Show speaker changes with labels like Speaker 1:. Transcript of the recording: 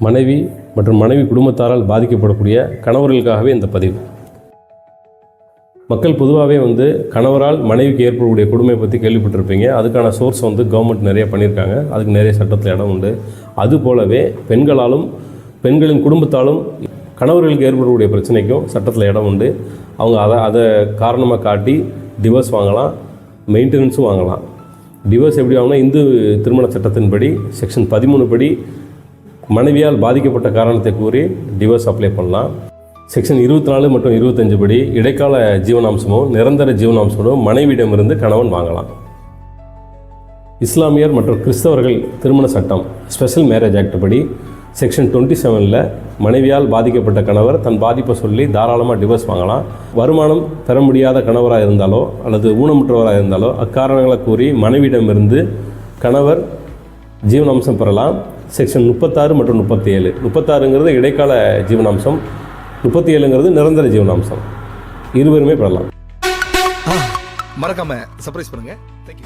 Speaker 1: மனைவி மற்றும் மனைவி குடும்பத்தாரால் பாதிக்கப்படக்கூடிய கணவர்களுக்காகவே இந்த பதிவு. மக்கள் பொதுவாகவே கணவரால் மனைவிக்கு ஏற்படக்கூடிய கொடுமையை பற்றி கேள்விப்பட்டிருப்பீங்க. அதுக்கான சோர்ஸ் கவர்மெண்ட் நிறைய பண்ணியிருக்காங்க. அதுக்கு நிறைய சட்டத்தில் இடம் உண்டு. அதுபோலவே பெண்களாலும் பெண்களின் குடும்பத்தாலும் கணவர்களுக்கு ஏற்படக்கூடிய பிரச்சனைக்கும் சட்டத்தில் இடம் உண்டு. அவங்க அதை காரணமாக காட்டி டிவோர்ஸ் வாங்கலாம், மெயின்டெனன்ஸும் வாங்கலாம். டிவோர்ஸ் எப்படி வாங்கினா, இந்து திருமண சட்டத்தின்படி செக்ஷன் 13 படி மனைவியால் பாதிக்கப்பட்ட காரணத்தை கூறி டிவோர்ஸ் அப்ளை பண்ணலாம். செக்ஷன் 24 மற்றும் 25 படி இடைக்கால ஜீவனாம்சமோ நிரந்தர ஜீவனாம்சமோ மனைவியிடமிருந்து கணவன் வாங்கலாம். இஸ்லாமியர் மற்றும் கிறிஸ்தவர்கள் திருமண சட்டம் ஸ்பெஷல் மேரேஜ் ஆக்ட் படி செக்ஷன் 27 மனைவியால் பாதிக்கப்பட்ட கணவர் தன் பாதிப்பை சொல்லி தாராளமாக டிவோர்ஸ் வாங்கலாம். வருமானம் பெற முடியாத கணவராக இருந்தாலோ அல்லது ஊனமுற்றவராக இருந்தாலோ அக்காரணங்களை கூறி மனைவியிடமிருந்து கணவர் ஜீவனாம்சம் பெறலாம். செக்ஷன் 36 மற்றும் 37. 36ங்கிறது இடைக்கால ஜீவனாம்சம், 37ங்கிறது நிரந்தர ஜீவனாம்சம். இருவருமே பெறலாம்.
Speaker 2: மறக்காம சர்ப்ரைஸ் பண்ணுங்க. Thank you.